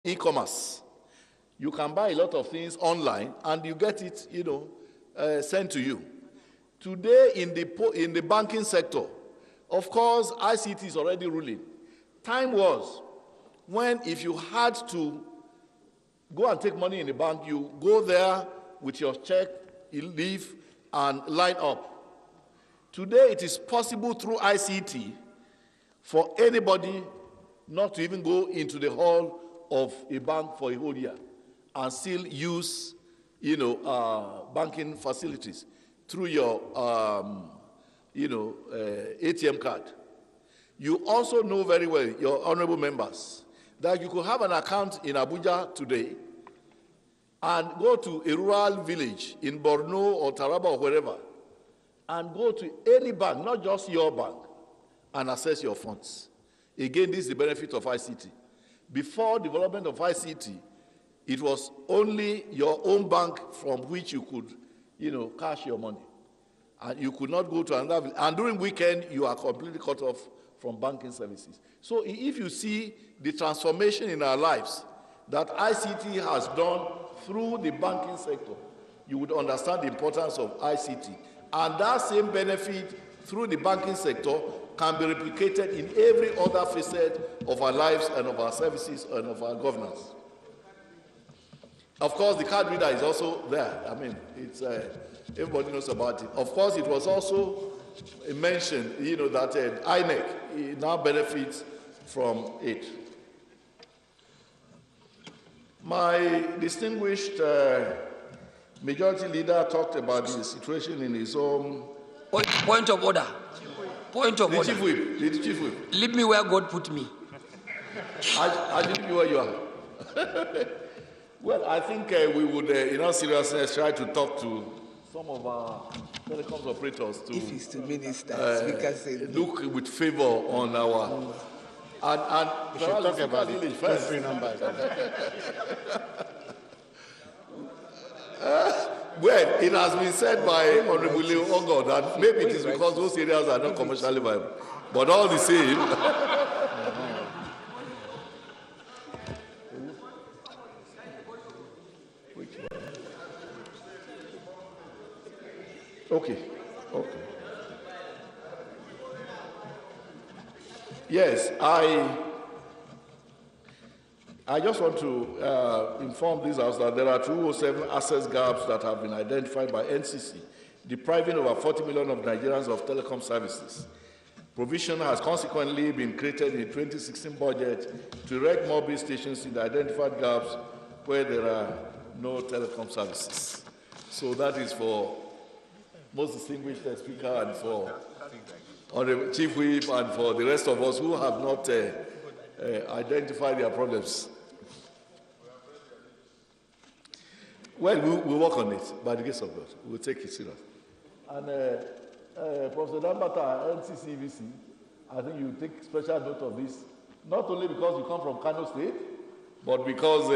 e-commerce. You can buy a lot of things online and you get it, sent to you. Today in the banking sector, of course, ICT is already ruling. Time was when if you had to go and take money in the bank, you go there with your check, you leave and line up. Today it is possible through ICT for anybody not to even go into the hall of a bank for a whole year and still use, banking facilities through your, ATM card. You also know very well, your honorable members, that you could have an account in Abuja today and go to a rural village in Borno or Taraba or wherever and go to any bank, not just your bank, and access your funds. Again, this is the benefit of ICT. Before development of ICT, it was only your own bank from which you could, cash your money. And you could not go to another village. And during weekend, you are completely cut off from banking services. So if you see the transformation in our lives that ICT has done through the banking sector, you would understand the importance of ICT. And that same benefit through the banking sector can be replicated in every other facet of our lives and of our services and of our governance. Of course, the card reader is also there. I mean, it's everybody knows about it. Of course, it was also mentioned, that INEC now benefits from it. My distinguished majority leader talked about the situation in his own. Point of order. Point of order. The chief whip. Leave me where God put me. I leave you where you are. Well, I think we would, in all seriousness, try to talk to some of our telecoms operators to if it's to ministers, look with favor on our. And we should talk about the first three numbers. Well, it has been said by Honorable Ogo that maybe it is because those areas are not commercially viable. But all the same. Okay. Yes, I just want to inform this House that there are 207 access gaps that have been identified by NCC, depriving over 40 million of Nigerians of telecom services. Provision has consequently been created in the 2016 budget to erect more base stations in the identified gaps where there are no telecom services. So that is for most distinguished speaker and for the Chief Whip and for the rest of us who have not identified their problems. Well, we'll work on it by the grace of God. We'll take it serious. And Professor Dambata, NCCVC, I think you take special note of this, not only because you come from Kano State, but because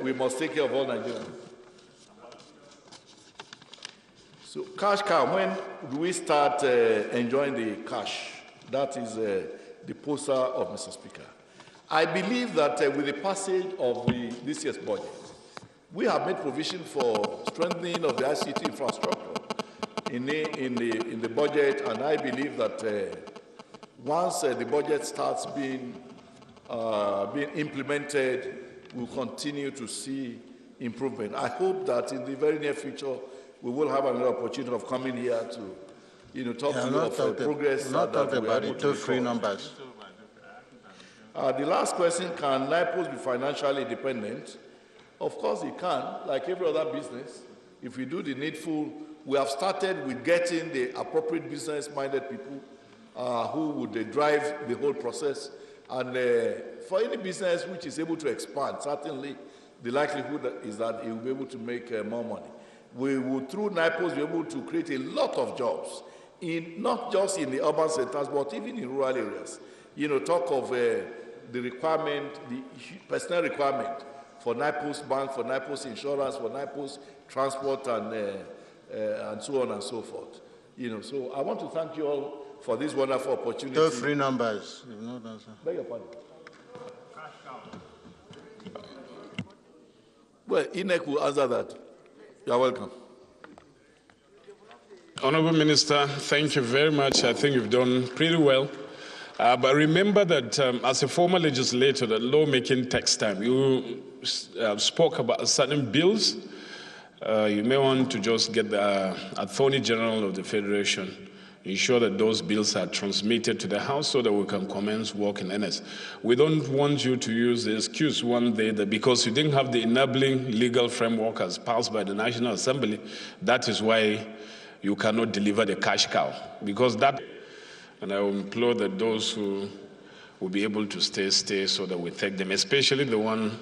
we must take care of all Nigerians. So cash cow, when do we start enjoying the cash? That is the poster of Mr. Speaker. I believe that with the passage of this year's budget, we have made provision for strengthening of the ICT infrastructure in the budget, and I believe that once the budget starts being implemented, we'll continue to see improvement. I hope that in the very near future, we will have another opportunity of coming here to, talk to you of progress. Not talk about the two free numbers. The last question, can NIPOS be financially independent? Of course it can, like every other business. If we do the needful, we have started with getting the appropriate business-minded people who would drive the whole process. And for any business which is able to expand, certainly the likelihood is that it will be able to make more money. We will, through NIPOS, be able to create a lot of jobs, not just in the urban centers, but even in rural areas. Talk of the requirement, the personnel requirement for NIPOS Bank, for NIPOS Insurance, for NIPOS Transport, and so on and so forth. So I want to thank you all for this wonderful opportunity. Two free numbers. Beg your pardon. Well, INEC will answer that. You're welcome. Honorable Minister, thank you very much. I think you've done pretty well. But remember that as a former legislator, that lawmaking takes time. You spoke about certain bills. You may want to just get the Attorney General of the Federation, ensure that those bills are transmitted to the House so that we can commence work in earnest. We don't want you to use the excuse one day that because you didn't have the enabling legal framework as passed by the National Assembly, that is why you cannot deliver the cash cow. Because that, and I will implore that those who will be able to stay so that we take them, especially the one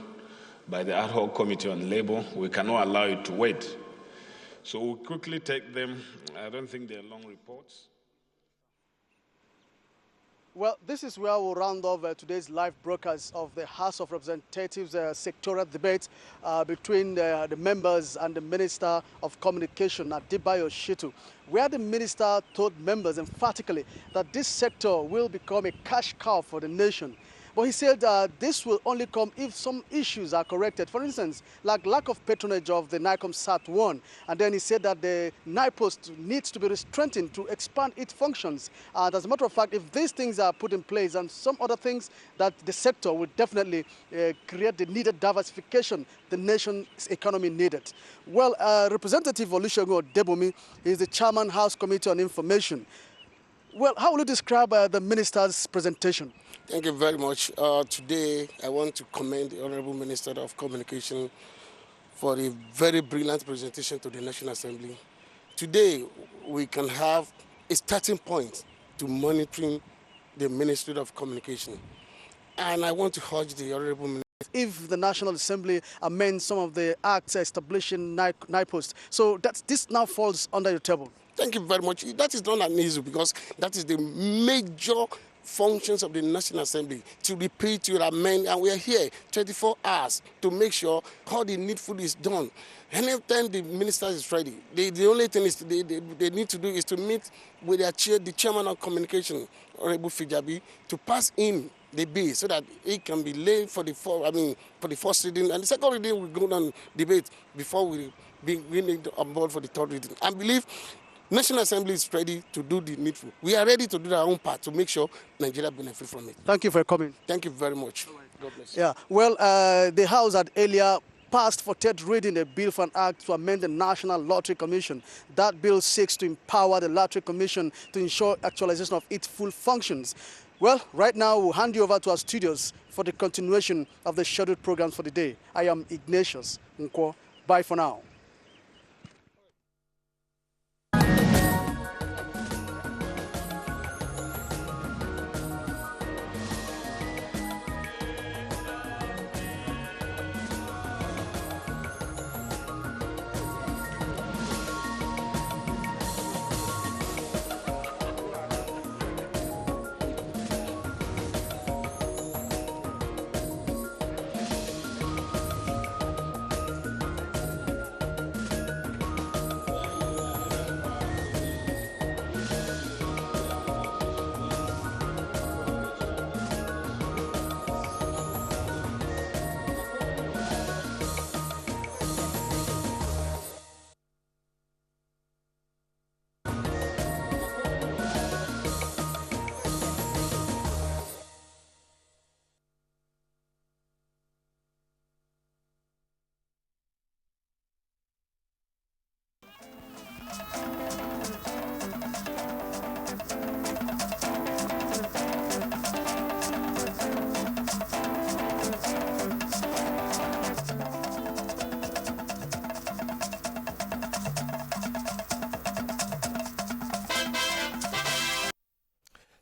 by the ad hoc committee on labor. We cannot allow it to wait. So we'll quickly take them. I don't think they're long reports. Well, this is where we'll round off today's live broadcast of the House of Representatives sectoral debate between the members and the Minister of Communication, Adebayo Shitu, where the minister told members emphatically that this sector will become a cash cow for the nation. But he said this will only come if some issues are corrected. For instance, like lack of patronage of the NICOM SAT-1. And then he said that the NIPOST needs to be strengthened to expand its functions. And as a matter of fact, if these things are put in place and some other things, that the sector will definitely create the needed diversification the nation's economy needed. Well, Representative Olusegun Odebomi is the Chairman House Committee on Information. Well, how will you describe the minister's presentation? Thank you very much. Today, I want to commend the Honorable Minister of Communication for a very brilliant presentation to the National Assembly. Today, we can have a starting point to monitoring the Ministry of Communication. And I want to urge the Honorable Minister. If the National Assembly amends some of the acts establishing NIPOST, so this now falls under your table. Thank you very much. That is not an issue because that is the major functions of the National Assembly, to repeat, to amend, and we are here 24 hours to make sure all the needful is done. Anytime the minister is ready, the only thing is they need to do is to meet with their the chairman of communication, Honorable Fijabi, to pass in the bill so that it can be laid for the first reading, and the second reading will go on debate before we need on board for the third reading. I believe National Assembly is ready to do the needful. We are ready to do our own part to make sure Nigeria benefits from it. Thank you for coming. Thank you very much. God bless you. Yeah, well, the House had earlier passed for third reading a bill for an act to amend the National Lottery Commission. That bill seeks to empower the Lottery Commission to ensure actualization of its full functions. Well, right now we'll hand you over to our studios for the continuation of the scheduled programs for the day. I am Ignatius Nkwo. Bye for now.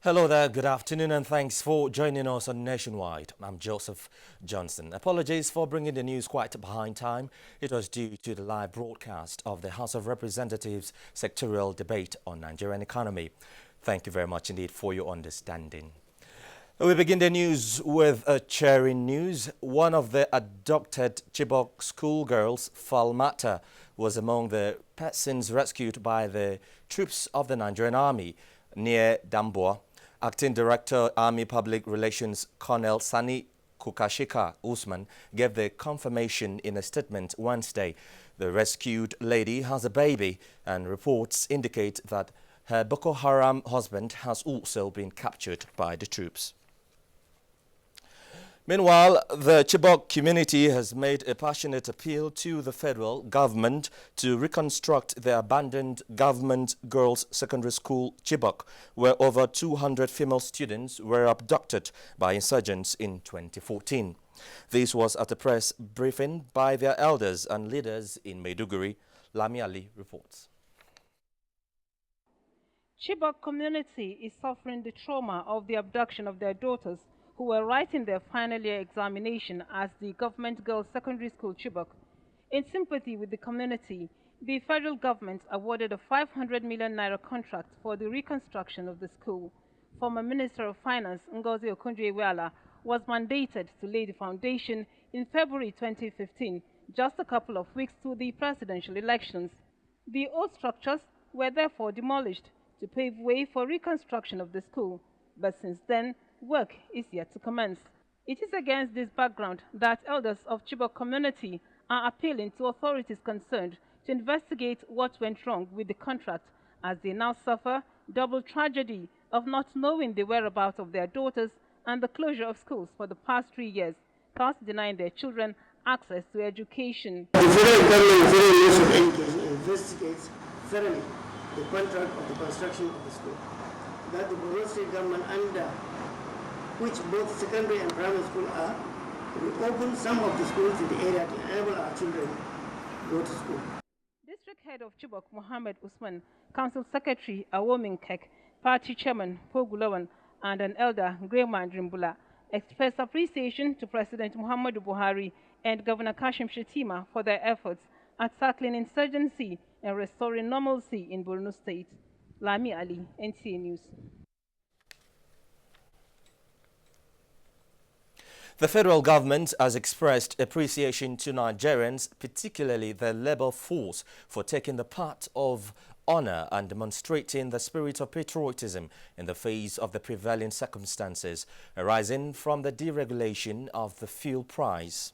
Hello there, good afternoon, and thanks for joining us on Nationwide. I'm Joseph Johnson. Apologies for bringing the news quite behind time. It was due to the live broadcast of the House of Representatives sectoral debate on Nigerian economy. Thank you very much indeed for your understanding. We begin the news with a cheering news. One of the abducted Chibok schoolgirls, Falmata, was among the persons rescued by the troops of the Nigerian Army near Damboa. Acting Director, Army Public Relations, Colonel Sani Kukashika Usman, gave the confirmation in a statement Wednesday. The rescued lady has a baby, and reports indicate that her Boko Haram husband has also been captured by the troops. Meanwhile, the Chibok community has made a passionate appeal to the federal government to reconstruct the abandoned government girls' secondary school Chibok, where over 200 female students were abducted by insurgents in 2014. This was at a press briefing by their elders and leaders in Maiduguri. Lami Ali reports. Chibok community is suffering the trauma of the abduction of their daughters who were writing their final year examination as the government girls secondary school Chibok. In sympathy with the community, the federal government awarded a 500 million naira contract for the reconstruction of the school. Former Minister of Finance Ngozi Okonjo-Iweala was mandated to lay the foundation in February 2015, just a couple of weeks to the presidential elections. The old structures were therefore demolished to pave way for reconstruction of the school, but since then, work is yet to commence. It is against this background that elders of Chibok community are appealing to authorities concerned to investigate what went wrong with the contract, as they now suffer double tragedy of not knowing the whereabouts of their daughters and the closure of schools for the past 3 years, thus denying their children access to education. The federal government Ministry of Education investigates thoroughly the contract of the construction of the school. That the Borno State government, under which both secondary and primary school are, will open some of the schools in the area to enable our children to go to school. District Head of Chibok, Mohammed Usman, Council Secretary Awomin Kek, Party Chairman Pogulawan, and an elder, Grema Drimbula, expressed appreciation to President Muhammadu Buhari and Governor Kashim Shettima for their efforts at tackling insurgency and restoring normalcy in Borno State. Lami Ali, NTA News. The federal government has expressed appreciation to Nigerians, particularly the labor force, for taking the part of honor and demonstrating the spirit of patriotism in the face of the prevailing circumstances arising from the deregulation of the fuel price.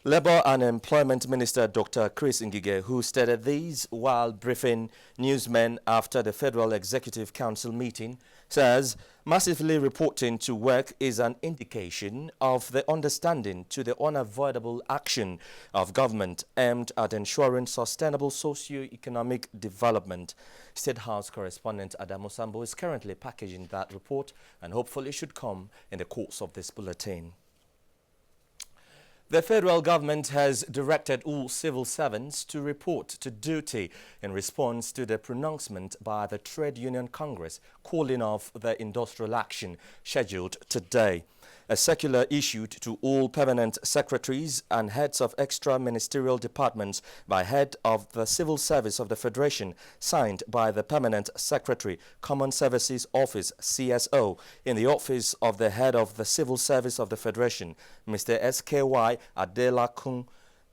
Labour and Employment Minister Dr. Chris Ngige, who stated these while briefing newsmen after the Federal Executive Council meeting, says massively reporting to work is an indication of the understanding to the unavoidable action of government aimed at ensuring sustainable socio-economic development. State House correspondent Adamu Sambo is currently packaging that report and hopefully should come in the course of this bulletin. The federal government has directed all civil servants to report to duty in response to the pronouncement by the Trade Union Congress calling off the industrial action scheduled today. A circular issued to all permanent secretaries and heads of extra-ministerial departments by head of the Civil Service of the Federation, signed by the Permanent Secretary, Common Services Office, CSO, in the office of the head of the Civil Service of the Federation, Mr. SKY Adelakun,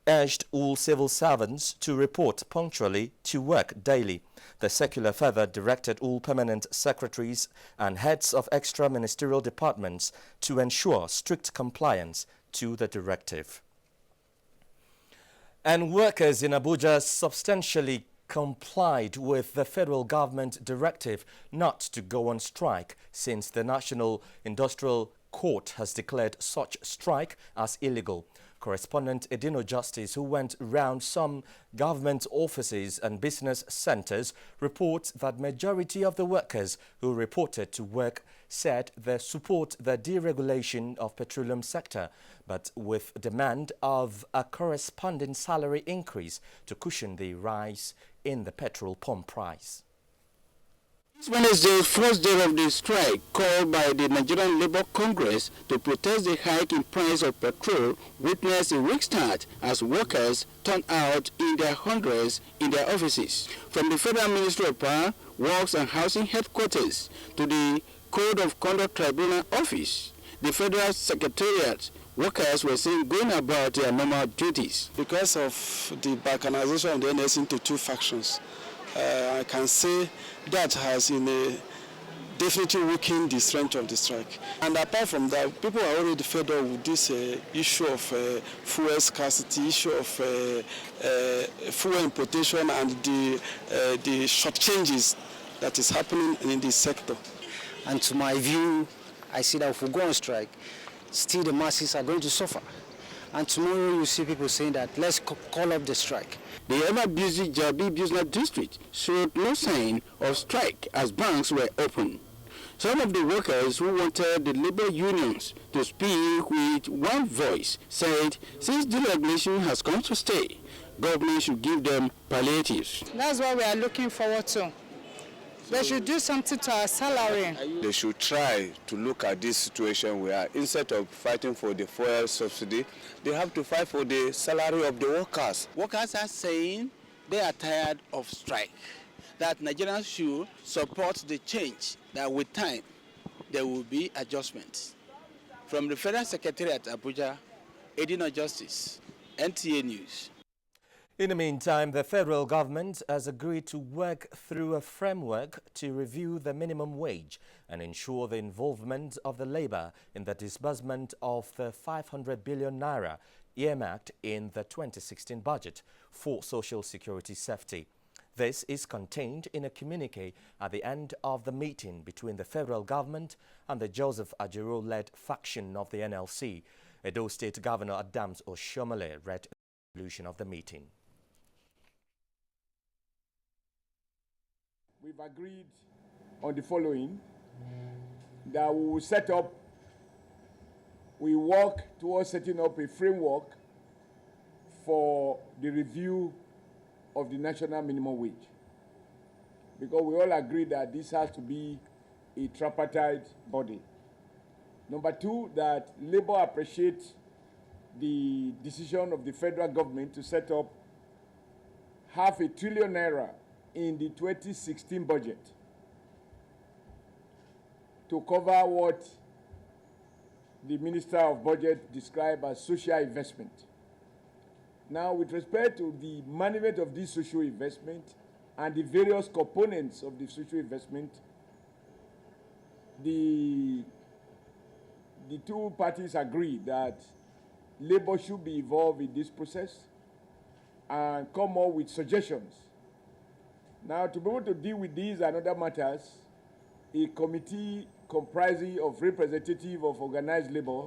urged all civil servants to report punctually to work daily. The circular further directed all permanent secretaries and heads of extra-ministerial departments to ensure strict compliance to the directive. And workers in Abuja substantially complied with the federal government directive not to go on strike since the National Industrial Court has declared such strike as illegal. Correspondent Edino Justice, who went round some government offices and business centers, reports that majority of the workers who reported to work said they support the deregulation of petroleum sector, but with demand of a corresponding salary increase to cushion the rise in the petrol pump price. Wednesday, first day of the strike called by the Nigerian Labour Congress to protest the hike in price of petrol witnessed a weak start as workers turned out in their hundreds in their offices. From the Federal Ministry of Power, Works and Housing Headquarters to the Code of Conduct Tribunal Office, the Federal Secretariat, workers were seen going about their normal duties. Because of the balkanization of the NS into two factions, I can say that has in a definitely weaken the strength of the strike. And apart from that, people are already fed up with this issue of fuel scarcity, issue of fuel importation, and the short changes that is happening in this sector. And to my view, I see that if we go on strike, still the masses are going to suffer. And tomorrow you see people saying that let's call up the strike. The ever-busy Jabi Business District showed no sign of strike as banks were open. Some of the workers who wanted the labor unions to speak with one voice said since deregulation has come to stay, government should give them palliatives. That's what we are looking forward to. They should do something to our salary. They should try to look at this situation where instead of fighting for the fuel subsidy, they have to fight for the salary of the workers. Workers are saying they are tired of strike, that Nigerians should support the change, that with time there will be adjustments. From the Federal Secretariat Abuja, Edina Justice, NTA News. In the meantime, the federal government has agreed to work through a framework to review the minimum wage and ensure the involvement of the labor in the disbursement of the 500 billion naira earmarked in the 2016 budget for social security safety. This is contained in a communique at the end of the meeting between the federal government and the Joseph Ajero-led faction of the NLC. Edo State Governor Adams Oshomole read the conclusion of the meeting. We've agreed on the following, that we will we work towards setting up a framework for the review of the national minimum wage. Because we all agree that this has to be a tripartite body. Number two, that Labour appreciates the decision of the federal government to set up ₹500 billion naira in the 2016 budget to cover what the Minister of Budget described as social investment. Now, with respect to the management of this social investment and the various components of the social investment, the two parties agree that Labour should be involved in this process and come up with suggestions. Now, to be able to deal with these and other matters, a committee comprising of representatives of organized labor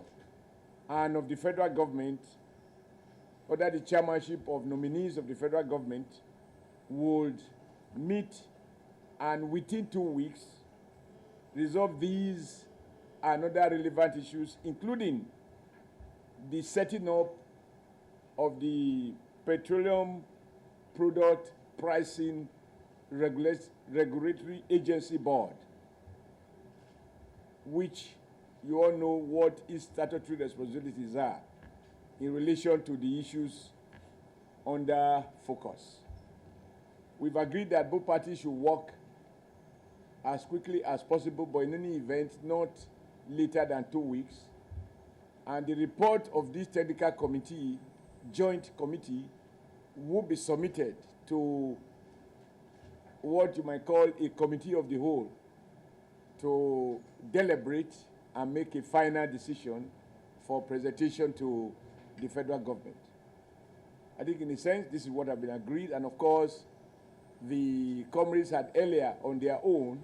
and of the federal government, under the chairmanship of nominees of the federal government, would meet and within 2 weeks resolve these and other relevant issues, including the setting up of the Petroleum Product Pricing Regulatory Agency Board, which you all know what its statutory responsibilities are in relation to the issues under focus. We've agreed that both parties should work as quickly as possible, but in any event, not later than 2 weeks. And the report of this technical committee, joint committee, will be submitted to what you might call a committee of the whole to deliberate and make a final decision for presentation to the federal government. I think in a sense, this is what has been agreed. And of course, the comrades had earlier on their own,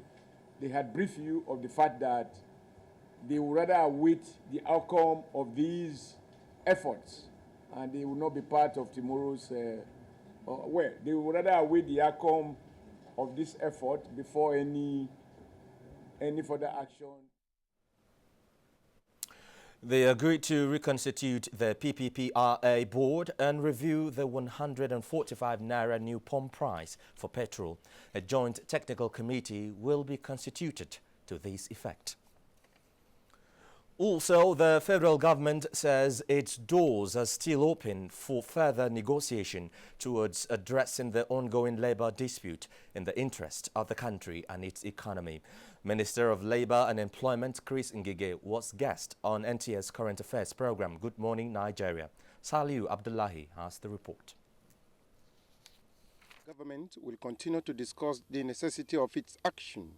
they had briefed you of the fact that they would rather await the outcome of these efforts and they will not be part of tomorrow's, they would rather await the outcome of this effort before any further action. They agreed to reconstitute the PPPRA board and review the 145 naira new pump price for petrol. A joint technical committee will be constituted to this effect. Also, the federal government says its doors are still open for further negotiation towards addressing the ongoing labor dispute in the interest of the country and its economy. Minister of Labour and Employment Chris Ngige was guest on NTS Current Affairs program Good Morning Nigeria. Saliu Abdullahi has the report. Government will continue to discuss the necessity of its action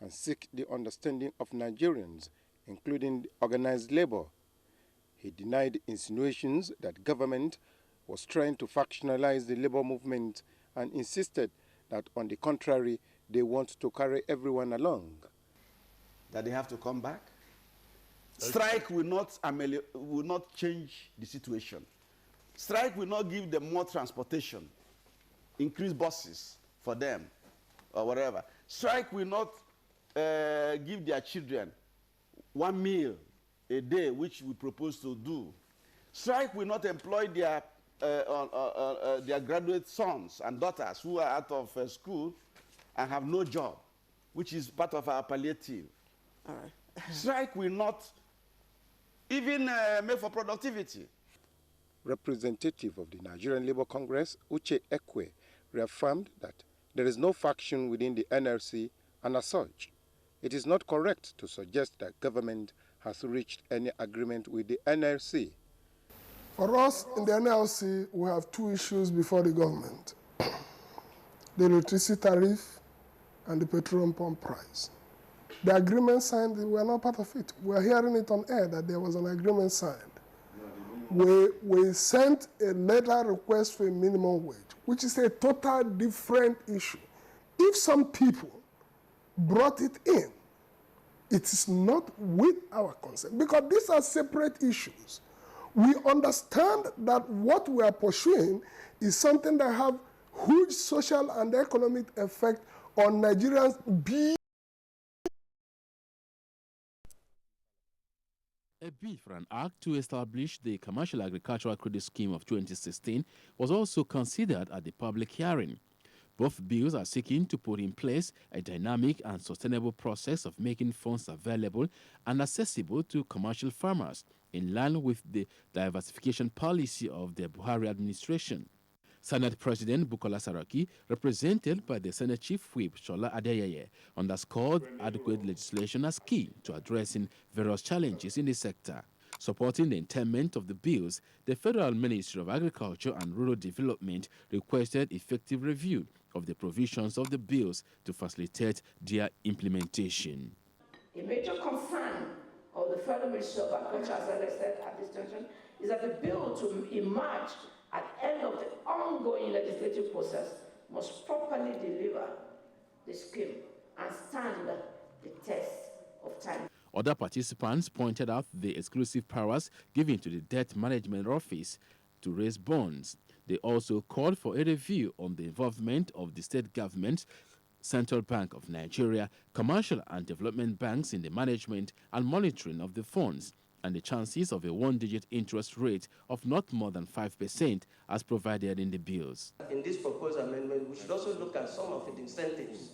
and seek the understanding of Nigerians, including organized labor. He denied insinuations that government was trying to factionalize the labor movement and insisted that, on the contrary, they want to carry everyone along. That they have to come back. Strike will not change the situation. Strike will not give them more transportation, increase buses for them, or whatever. Strike will not give their children 1 meal a day, which we propose to do. Strike will not employ their graduate sons and daughters who are out of school and have no job, which is part of our palliative. All right. Strike will not even make for productivity. Representative of the Nigerian Labour Congress, Uche Ekwe, reaffirmed that there is no faction within the NLC, and as such, it is not correct to suggest that government has reached any agreement with the NLC. For us in the NLC, we have two issues before the government: the electricity tariff and the petroleum pump price. The agreement signed, we are not part of it. We are hearing it on air that there was an agreement signed. We sent a letter request for a minimum wage, which is a total different issue. If some people brought it in, it is not with our consent, because these are separate issues. We understand that what we are pursuing is something that have huge social and economic effect on Nigerians. A bid for an act to establish the Commercial Agricultural Credit Scheme of 2016 was also considered at the public hearing. Both bills are seeking to put in place a dynamic and sustainable process of making funds available and accessible to commercial farmers, in line with the diversification policy of the Buhari administration. Senate President Bukola Saraki, represented by the Senate Chief Whip Shola Adeyeye, underscored adequate legislation as key to addressing various challenges in the sector. Supporting the interment of the bills, the Federal Ministry of Agriculture and Rural Development requested effective review of the provisions of the bills to facilitate their implementation. A major concern of the Federal Ministry of Agriculture, as I said at this junction, is that the bill to emerge at the end of the ongoing legislative process must properly deliver the scheme and stand the test of time. Other participants pointed out the exclusive powers given to the Debt Management Office to raise bonds. They also called for a review on the involvement of the state government, Central Bank of Nigeria, commercial and development banks in the management and monitoring of the funds, and the chances of a one-digit interest rate of not more than 5% as provided in the bills. In this proposed amendment, we should also look at some of the incentives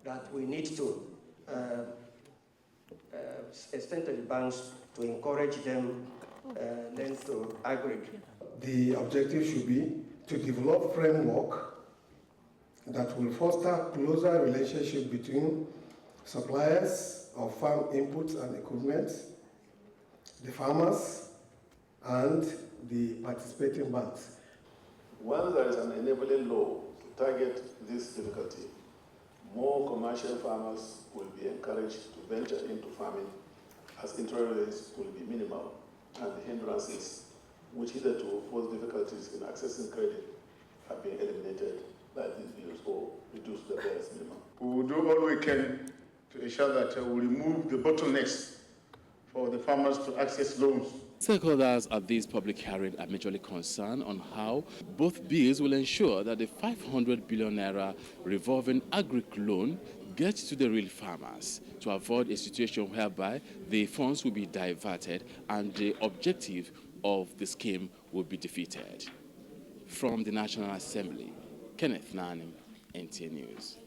that we need to extend to the banks to encourage them then to aggregate. The objective should be to develop framework that will foster closer relationship between suppliers of farm inputs and equipment, the farmers, and the participating banks. Once there is an enabling law to target this difficulty, more commercial farmers will be encouraged to venture into farming, as interest rates will be minimal and the hindrances which hitherto pose difficulties in accessing credit have been eliminated by these bills or reduced to the barest minimum. We will do all we can to ensure that we remove the bottlenecks for the farmers to access loans. Stakeholders at this public hearing are majorly concerned on how both bills will ensure that the 500 billion naira revolving agric loan gets to the real farmers, to avoid a situation whereby the funds will be diverted and the objective of the scheme will be defeated. From the National Assembly, Kenneth Nanim, NTA News.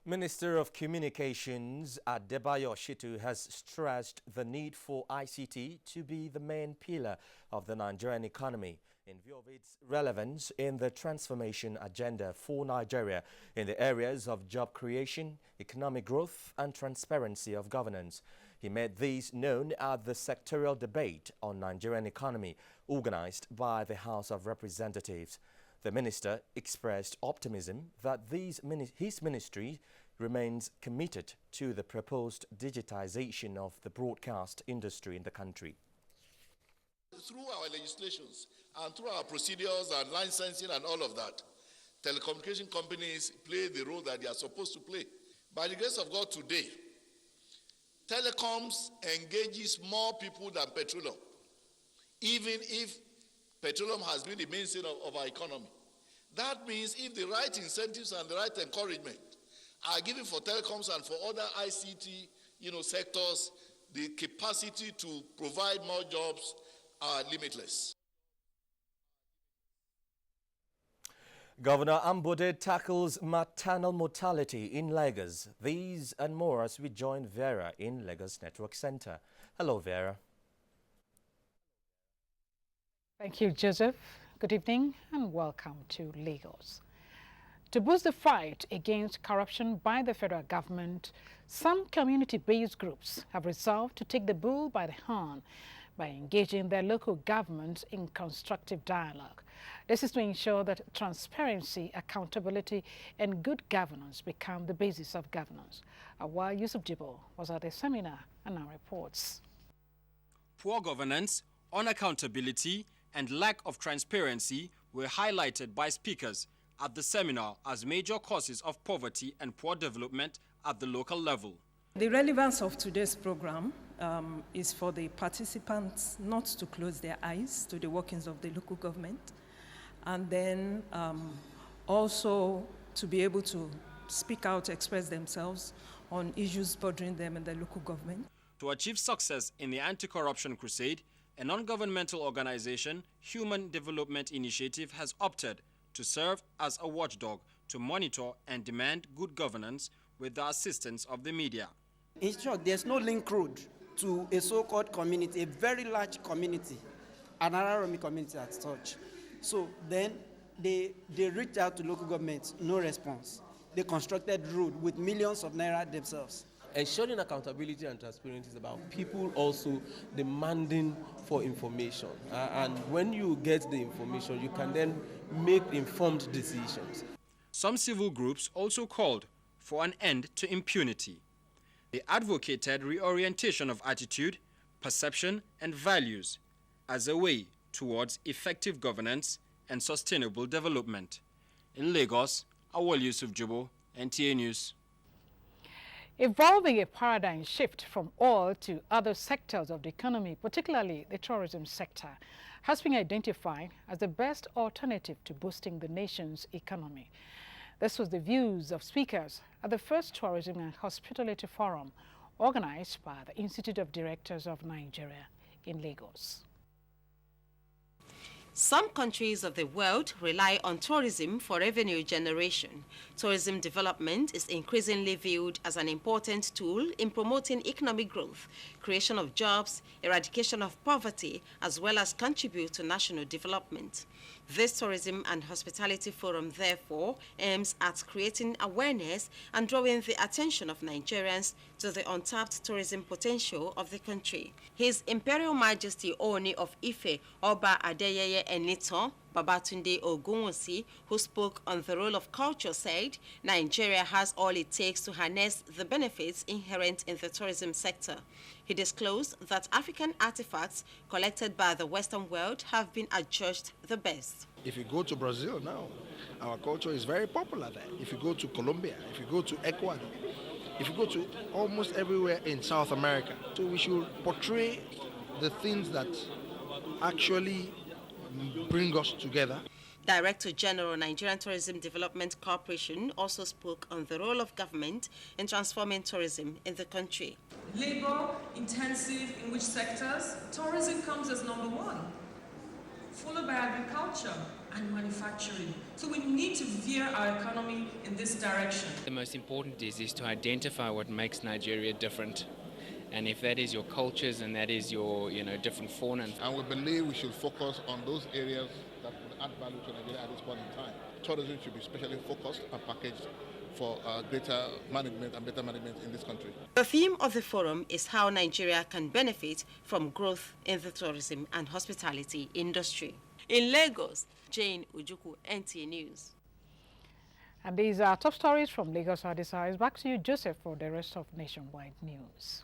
Minister of Communications Adebayo Shitu has stressed the need for ICT to be the main pillar of the Nigerian economy in view of its relevance in the transformation agenda for Nigeria in the areas of job creation, economic growth and transparency of governance. He made these known at the sectoral debate on Nigerian economy organized by the House of Representatives. The minister expressed optimism that his ministry remains committed to the proposed digitization of the broadcast industry in the country. Through our legislations and through our procedures and licensing and all of that, telecommunication companies play the role that they are supposed to play. By the grace of God today, telecoms engages more people than petroleum, even if petroleum has been the mainstay of our economy. That means if the right incentives and the right encouragement are given for telecoms and for other ICT, sectors, the capacity to provide more jobs are limitless. Governor Ambode tackles maternal mortality in Lagos. These and more as we join Vera in Lagos Network Center. Hello, Vera. Thank you, Joseph. Good evening and welcome to Lagos. To boost the fight against corruption by the federal government, some community-based groups have resolved to take the bull by the horn by engaging their local governments in constructive dialogue. This is to ensure that transparency, accountability, and good governance become the basis of governance. While Yusuf Jibo was at a seminar and now reports. Poor governance, unaccountability, and lack of transparency were highlighted by speakers at the seminar as major causes of poverty and poor development at the local level. The relevance of today's program is for the participants not to close their eyes to the workings of the local government, and then also to be able to speak out, express themselves on issues bothering them in the local government. To achieve success in the anti-corruption crusade, a non-governmental organization, Human Development Initiative, has opted to serve as a watchdog to monitor and demand good governance with the assistance of the media. In short, there's no link road to a so-called community, a very large community, an Araromi community as such. So then they reached out to local governments, no response. They constructed road with millions of naira themselves. Ensuring accountability and transparency is about people also demanding for information. And when you get the information, you can then make informed decisions. Some civil groups also called for an end to impunity. They advocated reorientation of attitude, perception, and values as a way towards effective governance and sustainable development. In Lagos, Awol Yusuf Jibo, NTA News. Evolving a paradigm shift from oil to other sectors of the economy, particularly the tourism sector, has been identified as the best alternative to boosting the nation's economy. This was the views of speakers at the first Tourism and Hospitality Forum organized by the Institute of Directors of Nigeria in Lagos. Some countries of the world rely on tourism for revenue generation. Tourism development is increasingly viewed as an important tool in promoting economic growth, creation of jobs, eradication of poverty, as well as contribute to national development. This Tourism and Hospitality Forum, therefore, aims at creating awareness and drawing the attention of Nigerians to the untapped tourism potential of the country. His Imperial Majesty Ooni of Ife, Oba Adeyeye Enitan Babatunde Ogunwusi, who spoke on the role of culture, said Nigeria has all it takes to harness the benefits inherent in the tourism sector. He disclosed that African artifacts collected by the Western world have been adjudged the best. If you go to Brazil now, our culture is very popular there. If you go to Colombia, if you go to Ecuador, if you go to almost everywhere in South America. So we should portray the things that actually bring us together. Director General Nigerian Tourism Development Corporation also spoke on the role of government in transforming tourism in the country. Labor intensive in which sectors? Tourism comes as number one, followed by agriculture and manufacturing. So we need to veer our economy in this direction. The most important is to identify what makes Nigeria different. And if that is your cultures and that is your different fauna. And we believe we should focus on those areas that will add value to Nigeria at this point in time. Tourism should be specially focused and packaged for greater management and better management in this country. The theme of the forum is how Nigeria can benefit from growth in the tourism and hospitality industry. In Lagos, Jane Ujuku, NTA News. And these are top stories from Lagos at this hour. Back to you, Joseph, for the rest of nationwide news.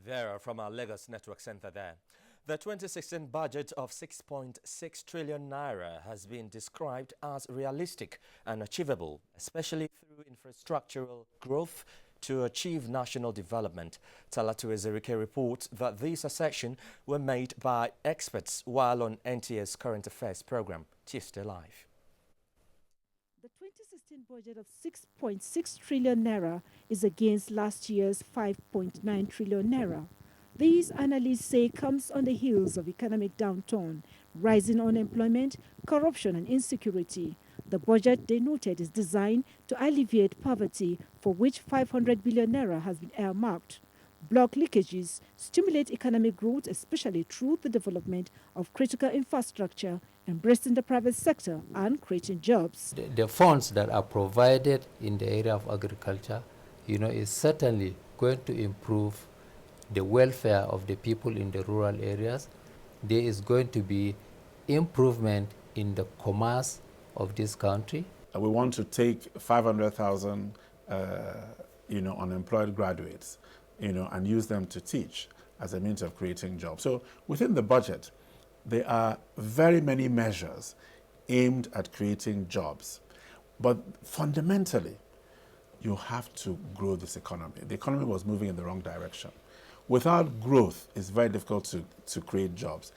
Vera from our Lagos Network Center there. The 2016 budget of 6.6 trillion naira has been described as realistic and achievable, especially through infrastructural growth to achieve national development. Talatu Ezerike reports that these assertions were made by experts while on NTA's Current Affairs program, Tuesday Live. The 2016 budget of 6.6 trillion naira is against last year's 5.9 trillion naira. These analysts say comes on the heels of economic downturn, rising unemployment, corruption and insecurity. The budget, they noted, is designed to alleviate poverty, for which 500 billion naira has been earmarked. Block leakages stimulate economic growth, especially through the development of critical infrastructure, embracing the private sector and creating jobs. The funds that are provided in the area of agriculture, is certainly going to improve the welfare of the people in the rural areas. There is going to be improvement in the commerce of this country. We want to take 500,000, unemployed graduates, and use them to teach as a means of creating jobs. So within the budget, there are very many measures aimed at creating jobs. But fundamentally, you have to grow this economy. The economy was moving in the wrong direction. Without growth, it's very difficult to create jobs.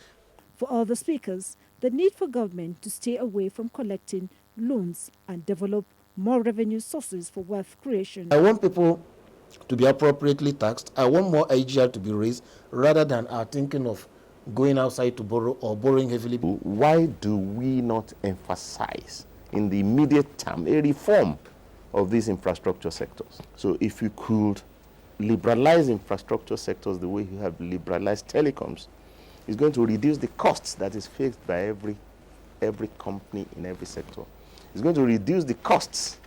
For all the speakers, the need for government to stay away from collecting loans and develop more revenue sources for wealth creation. I want people to be appropriately taxed. I want more IGR to be raised rather than our thinking of going outside to borrow or borrowing heavily. Why do we not emphasize in the immediate term a reform of these infrastructure sectors? So if you could liberalize infrastructure sectors the way you have liberalized telecoms, it's going to reduce the costs that is faced by every company in every sector. It's going to reduce the costs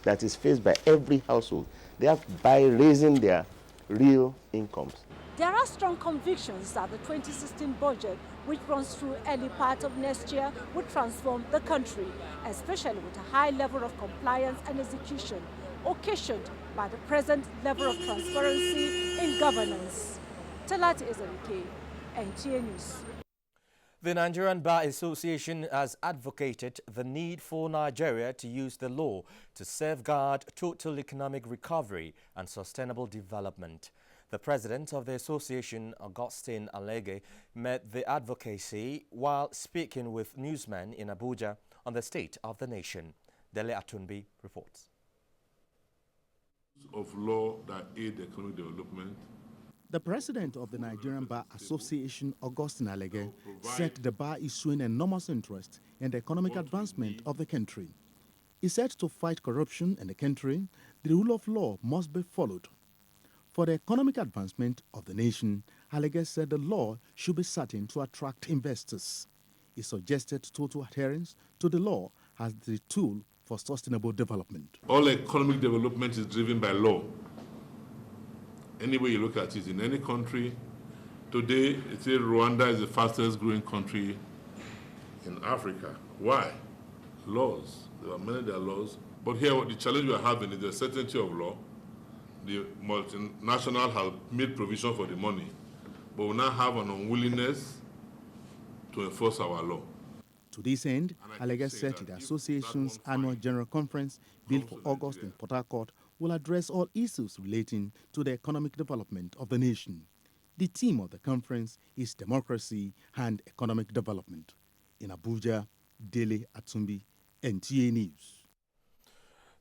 that is faced by every household. They have by raising their real incomes. There are strong convictions that the 2016 budget, which runs through early part of next year, would transform the country, especially with a high level of compliance and execution, occasioned by the present level of transparency in governance. Talatu Ezerike, NTA News. The Nigerian Bar Association has advocated the need for Nigeria to use the law to safeguard total economic recovery and sustainable development. The president of the association, Augustine Alege, met the advocacy while speaking with newsmen in Abuja on the state of the nation. Dele Atunbi reports. Of law that aid economic development. The president of the Nigerian Bar Association, Augustine Alege, said the bar is showing enormous interest in the economic advancement of the country. He said to fight corruption in the country, the rule of law must be followed. For the economic advancement of the nation, Alege said the law should be certain to attract investors. He suggested total adherence to the law as the tool for sustainable development. All economic development is driven by law. Any way you look at it, in any country, today, it says Rwanda is the fastest growing country in Africa. Why? Laws. There are many laws. But here, the challenge we are having is the certainty of law. The multinational have made provision for the money, but we now have an unwillingness to enforce our law. To this end, Alege said the association's annual general conference, built for August in Port Harcourt, will address all issues relating to the economic development of the nation. The theme of the conference is democracy and economic development. In Abuja, Dele Atumbi, NTA News.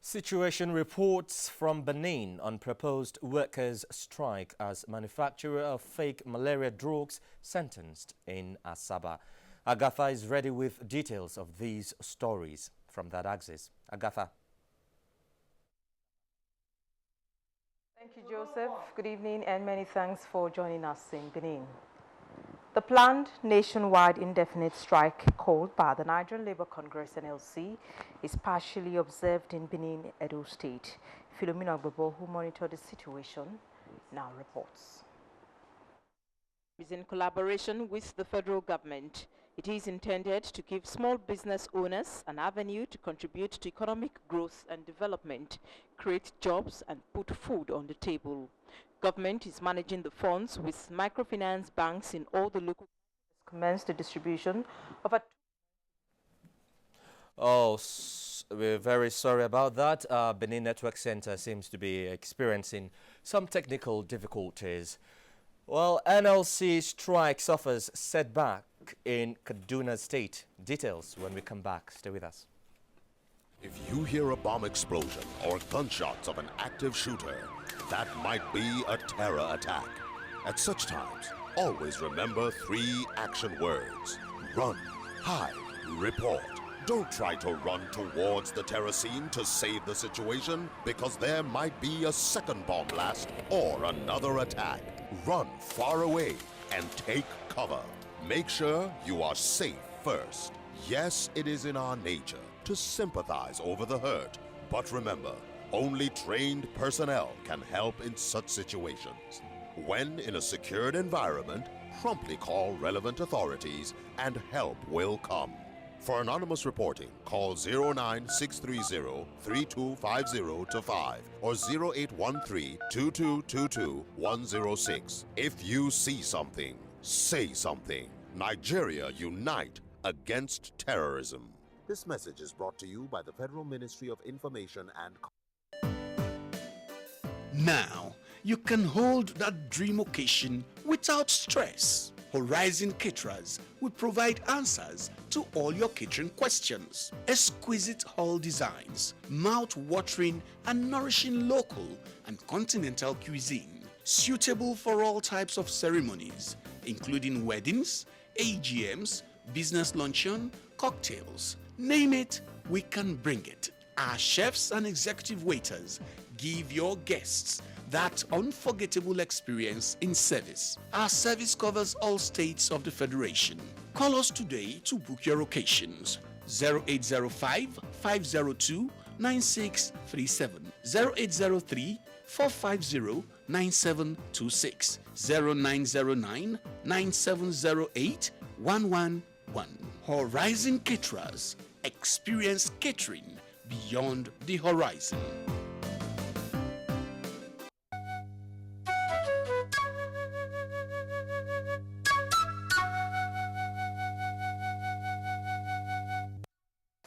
Situation reports from Benin on proposed workers' strike as manufacturer of fake malaria drugs sentenced in Asaba. Agatha is ready with details of these stories from that axis. Agatha. Thank you, Joseph. Good evening and many thanks for joining us in Benin. The planned nationwide indefinite strike called by the Nigerian Labour Congress NLC is partially observed in Benin, Edo State. Philomena Gbogbo, who monitored the situation, now reports. In collaboration with the federal government, It is intended to give small business owners an avenue to contribute to economic growth and development, create jobs, and put food on the table. Government is managing the funds with microfinance banks in all the local areas. Commenced the distribution of a... We're very sorry about that. Benin Network Center seems to be experiencing some technical difficulties. Well, NLC strike suffers setback in Kaduna State. Details when we come back. Stay with us. If you hear a bomb explosion or gunshots of an active shooter, that might be a terror attack. At such times, always remember 3 action words: run, hide, report. Don't try to run towards the terror scene to save the situation, because there might be a second bomb blast or another attack. Run far away and take cover. Make sure you are safe first. Yes, it is in our nature to sympathize over the hurt, but remember, only trained personnel can help in such situations. When in a secured environment, promptly call relevant authorities and help will come. For anonymous reporting, call 09630-3250-5 or 0813-2222-106. If you see something, say something. Nigeria, unite against terrorism. This message is brought to you by the Federal Ministry of Information and... Now, you can hold that dream occasion without stress. Horizon Caterers will provide answers to all your catering questions. Exquisite hall designs, mouth-watering and nourishing local and continental cuisine, suitable for all types of ceremonies, including weddings, AGMs, business luncheon, cocktails. Name it, we can bring it. Our chefs and executive waiters give your guests that unforgettable experience in service. Our service covers all states of the Federation. Call us today to book your occasions. 0805-502-9637, 0803-450-9726, 0909-9708-111. Horizon Caterers. Experience catering beyond the horizon.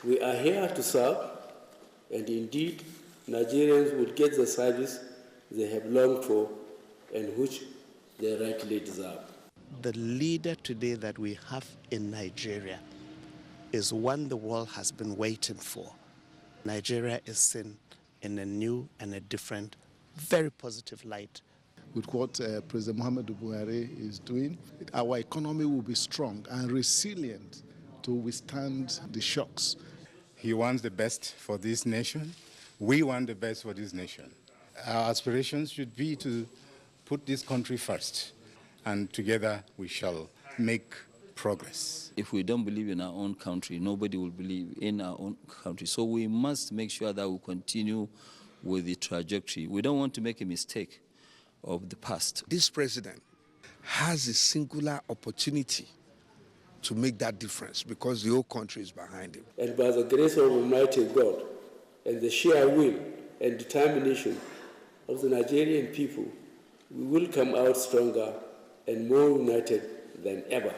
We are here to serve, and indeed, Nigerians will get the service they have longed for and which they rightly deserve. The leader today that we have in Nigeria is one the world has been waiting for. Nigeria is seen in a new and a different, very positive light. With what President Muhammadu Buhari is doing, our economy will be strong and resilient to withstand the shocks. He wants the best for this nation. We want the best for this nation. Our aspirations should be to put this country first, and together we shall make progress. If we don't believe in our own country, nobody will believe in our own country. So we must make sure that we continue with the trajectory. We don't want to make a mistake of the past. This president has a singular opportunity to make that difference because the whole country is behind him. And by the grace of Almighty God and the sheer will and determination of the Nigerian people, we will come out stronger and more united than ever.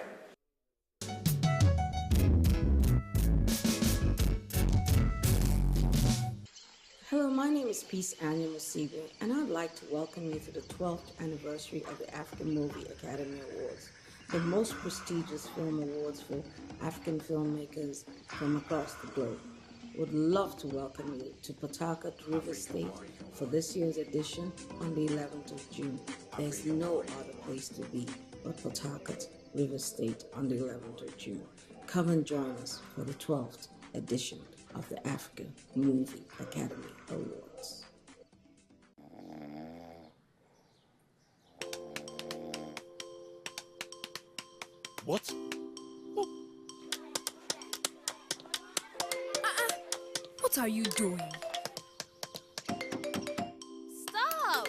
Hello, my name is Peace Anya Musibe, and I'd like to welcome you to the 12th anniversary of the African Movie Academy Awards, the most prestigious film awards for African filmmakers from across the globe. Would love to welcome you to Pawtucket, River State for this year's edition on the 11th of June. There's no other place to be but Pawtucket, River State on the 11th of June. Come and join us for the 12th edition of the African Movie Academy Awards. What? What are you doing? Stop!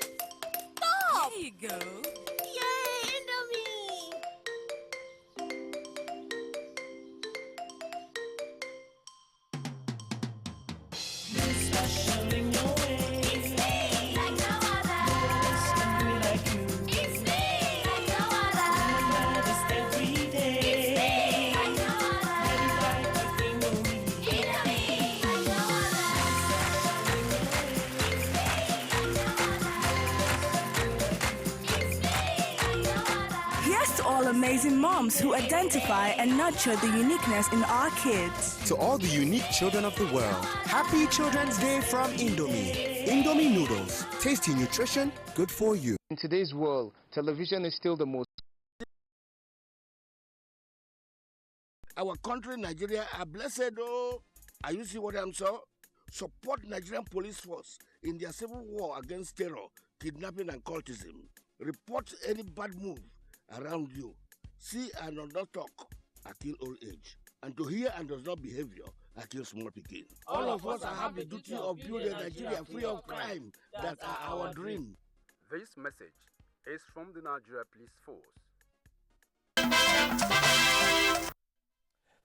Stop! There you go. Yay, Indomie! amazing moms who identify and nurture the uniqueness in our kids. To all the unique children of the world, happy Children's Day from Indomie. Indomie noodles, tasty nutrition, good for you. In today's world, television is still the most. Our country, Nigeria, are blessed, oh. Are you see what I'm saying? Support Nigerian police force in their civil war against terror, kidnapping and cultism. Report any bad move around you. See and does not talk, I kill old age. And to hear and does not behavior, I kill small picking. All of us have the duty of building Nigeria free of crime. That's our dream. This message is from the Nigeria Police Force.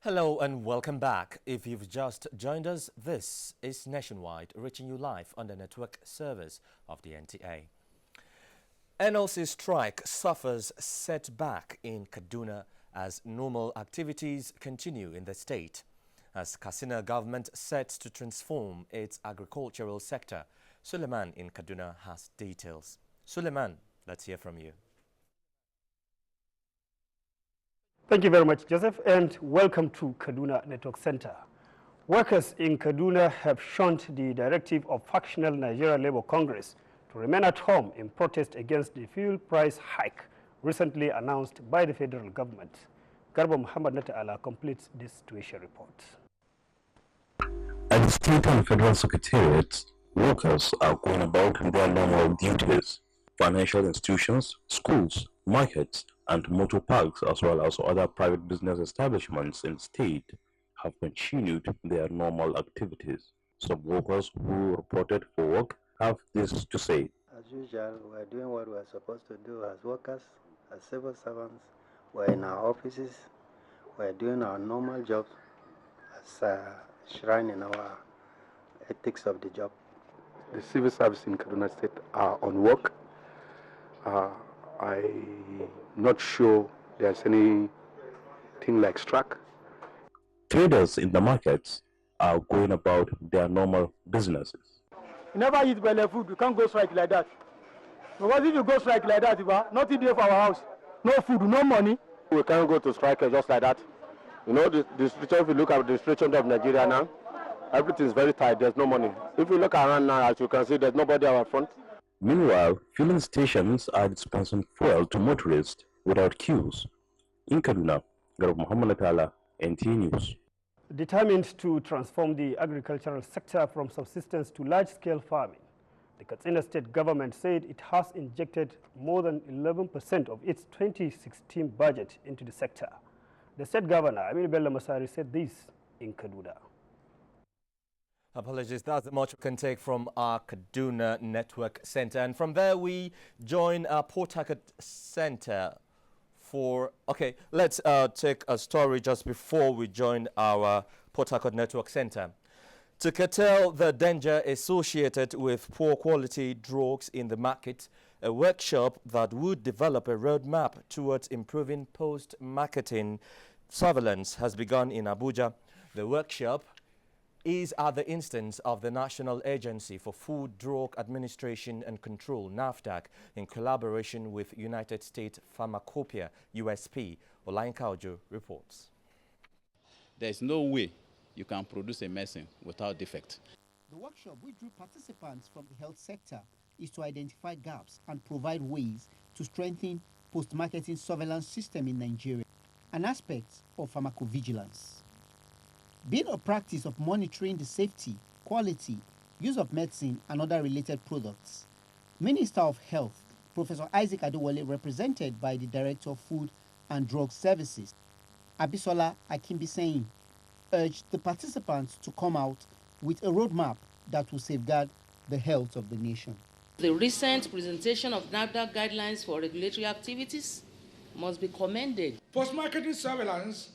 Hello and welcome back. If you've just joined us, this is Nationwide, reaching you live on the network service of the NTA. NLC strike suffers setback in Kaduna as normal activities continue in the state. As Katsina government sets to transform its agricultural sector, Suleiman in Kaduna has details. Suleiman, let's hear from you. Thank you very much, Joseph, and welcome to Kaduna Network Center. Workers in Kaduna have shunned the directive of factional Nigeria Labour Congress to remain at home in protest against the fuel price hike recently announced by the federal government. Garba Muhammad Nata'ala completes this situation report. At the state and federal secretariats, workers are going about their normal duties. Financial institutions, schools, markets, and motor parks, as well as other private business establishments in the state, have continued their normal activities. Some workers who reported for work have this to say. As usual, we are doing what we are supposed to do as workers, as civil servants. We are in our offices. We are doing our normal jobs as enshrined in our ethics of the job. The civil service in Kaduna State are on work. I'm not sure there's anything like strike. Traders in the markets are going about their normal businesses. You never eat belly food, you can't go strike like that. Because if you go strike like that, nothing there for our house. No food, no money. We can't go to strike just like that. You know, the situation, if you look at the situation of Nigeria now, everything is very tight, there's no money. If you look around now, as you can see, there's nobody out front. Meanwhile, filling stations are dispensing fuel to motorists without queues. In Kaduna, Garba Muhammad Nata'ala, NTA News. Determined to transform the agricultural sector from subsistence to large-scale farming, the Katsina state government said it has injected more than 11% of its 2016 budget into the sector. The state governor, Aminu Bello Masari, said this in Kaduna. Apologies, that's the much we can take from our Kaduna Network Center. And from there, we join our Port Harcourt Center for... Okay, let's take a story just before we join our Port Harcourt Network Center. To curtail the danger associated with poor quality drugs in the market, a workshop that would develop a roadmap towards improving post-marketing surveillance has begun in Abuja. The workshop is at the instance of the National Agency for Food, Drug Administration and Control, NAFDAC, in collaboration with United States Pharmacopoeia, USP. Olainka Ojo reports. There is no way you can produce a medicine without defect. The workshop, which drew participants from the health sector, is to identify gaps and provide ways to strengthen post-marketing surveillance system in Nigeria, an aspect of pharmacovigilance. Being a practice of monitoring the safety, quality, use of medicine and other related products, Minister of Health, Professor Isaac Adewale, represented by the Director of Food and Drug Services, Abisola Akimbiseyin, urged the participants to come out with a roadmap that will safeguard the health of the nation. The recent presentation of NAFDAC guidelines for regulatory activities must be commended. Post-marketing surveillance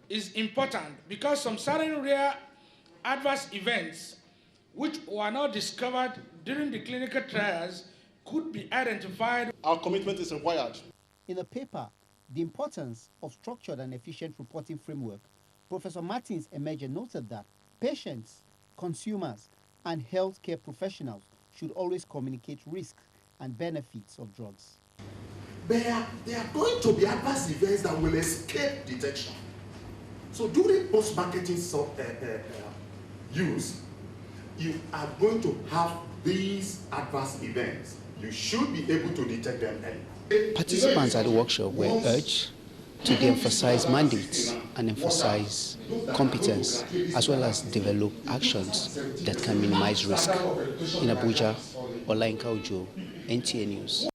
is important because some certain rare adverse events which were not discovered during the clinical trials could be identified. Our commitment is required. In the paper, The Importance of Structured and Efficient Reporting Framework, Professor Martins Emeje noted that patients, consumers, and healthcare professionals should always communicate risks and benefits of drugs. there are going to be adverse events that will escape detection. So during post-marketing use, you are going to have these adverse events. You should be able to detect them early. Participants at the workshop were urged to de-emphasize mandates and emphasize competence, as well as develop actions that can minimize risk. In Abuja, Olainka Ojo, NTA News.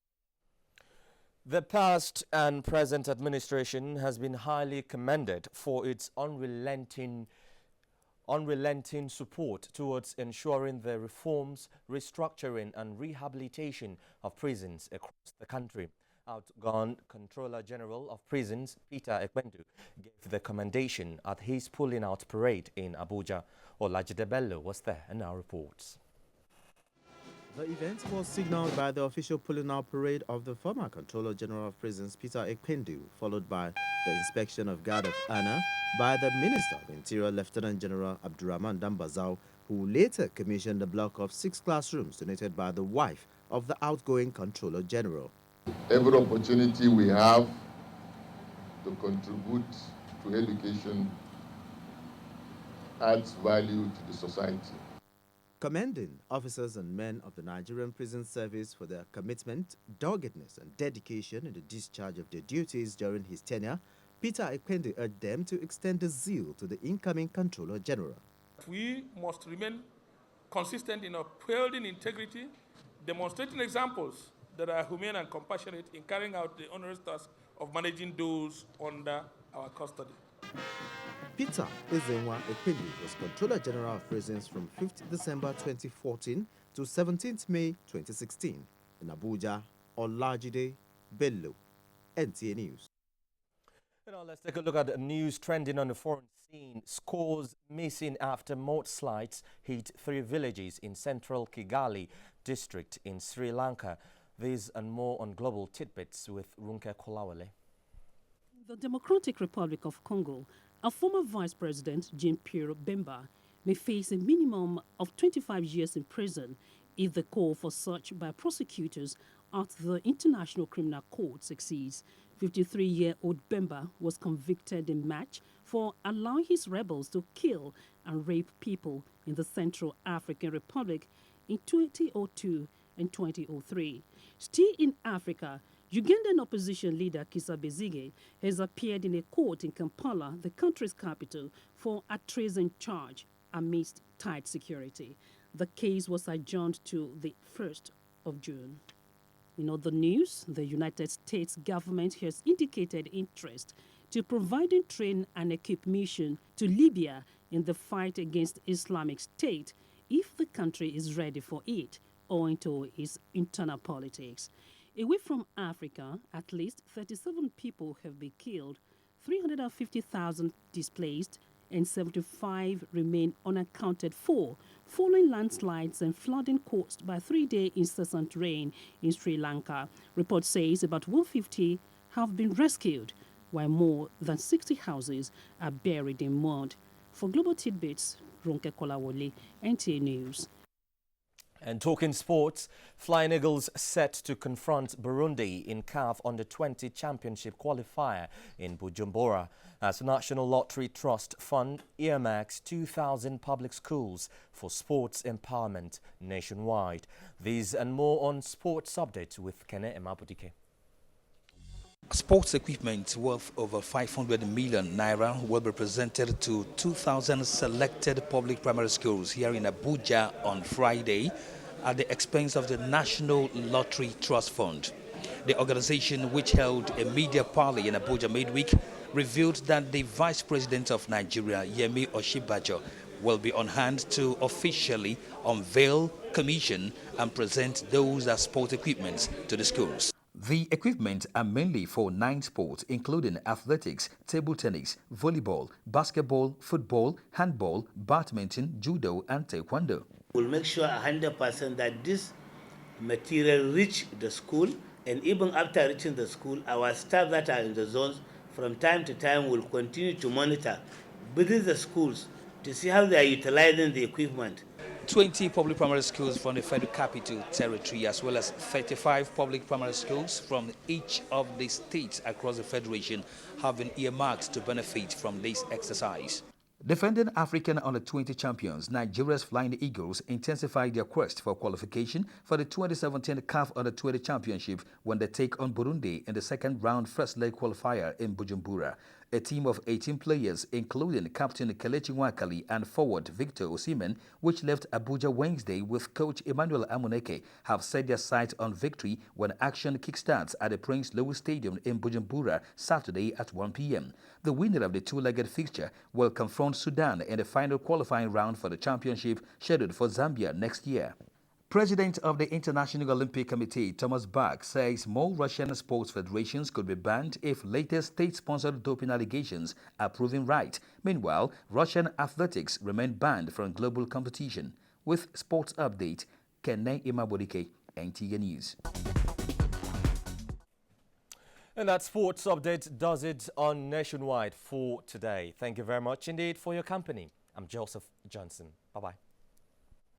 The past and present administration has been highly commended for its unrelenting support towards ensuring the reforms, restructuring and rehabilitation of prisons across the country. Outgone Controller General of Prisons, Peter Ekwendu, gave the commendation at his pulling out parade in Abuja. Olajide Bello was there and now reports. The event was signaled by the official pulling out parade of the former Controller General of Prisons, Peter Ekwendu, followed by the inspection of Guard of Honor by the Minister of Interior, Lieutenant General Abdurrahman Dambazau, who later commissioned a block of 6 classrooms donated by the wife of the outgoing Controller General. Every opportunity we have to contribute to education adds value to the society. Commending officers and men of the Nigerian Prison Service for their commitment, doggedness and dedication in the discharge of their duties during his tenure, Peter Ekwendu urged them to extend the zeal to the incoming Controller General. We must remain consistent in upholding integrity, demonstrating examples that are humane and compassionate in carrying out the onerous task of managing those under our custody. Peter Ezenwa Ekwendu was Controller General of Prisons from 5th December 2014 to 17th May 2016. In Abuja, Olajide Bello, NTA News. Now let's take a look at the news trending on the foreign scene. Scores missing after mudslides hit 3 villages in central Kigali district in Sri Lanka. These and more on Global Tidbits with Runke Kolawale. The Democratic Republic of Congo, a former Vice President, Jean-Pierre Bemba, may face a minimum of 25 years in prison if the call for such by prosecutors at the International Criminal Court succeeds. 53-year-old Bemba was convicted in March for allowing his rebels to kill and rape people in the Central African Republic in 2002 and 2003. Still in Africa, Ugandan opposition leader Kizza Besigye has appeared in a court in Kampala, the country's capital, for a treason charge amidst tight security. The case was adjourned to the 1st of June. In other news, the United States government has indicated interest to providing train and equipment to Libya in the fight against Islamic State if the country is ready for it, owing to its internal politics. Away from Africa, at least 37 people have been killed, 350,000 displaced, and 75 remain unaccounted for, following landslides and flooding caused by 3-day incessant rain in Sri Lanka. Report says about 150 have been rescued, while more than 60 houses are buried in mud. For Global Tidbits, Ronke Kolawole, NTA News. And talking sports, Flying Eagles set to confront Burundi in CAF Under-20 Championship qualifier in Bujumbura as National Lottery Trust Fund earmarks 2,000 public schools for sports empowerment nationwide. These and more on Sports Update with Kene Emabudike. Sports equipment worth over 500 million naira will be presented to 2,000 selected public primary schools here in Abuja on Friday at the expense of the National Lottery Trust Fund. The organization, which held a media parley in Abuja midweek, revealed that the Vice President of Nigeria, Yemi Oshibajo, will be on hand to officially unveil, commission and present those as sport equipment to the schools. The equipment are mainly for 9 sports, including athletics, table tennis, volleyball, basketball, football, handball, badminton, judo, and taekwondo. We'll make sure 100% that this material reach the school, and even after reaching the school, our staff that are in the zones from time to time will continue to monitor within the schools to see how they are utilizing the equipment. 20 public primary schools from the Federal Capital Territory, as well as 35 public primary schools from each of the states across the Federation, have been earmarked to benefit from this exercise. Defending African Under-20 champions, Nigeria's Flying Eagles intensified their quest for qualification for the 2017 CAF Under-20 Championship when they take on Burundi in the second round first leg qualifier in Bujumbura. A team of 18 players, including captain Kelechi Nwakali and forward Victor Osimhen, which left Abuja Wednesday with coach Emmanuel Amuneke, have set their sights on victory when action kickstarts at the Prince Louis Stadium in Bujumbura Saturday at 1 p.m. The winner of the two-legged fixture will confront Sudan in the final qualifying round for the championship scheduled for Zambia next year. President of the International Olympic Committee, Thomas Bach, says more Russian sports federations could be banned if latest state-sponsored doping allegations are proven right. Meanwhile, Russian athletics remain banned from global competition. With sports update, Kenne Imabodike, NTA News. And that sports update does it on Nationwide for today. Thank you very much indeed for your company. I'm Joseph Johnson. Bye-bye.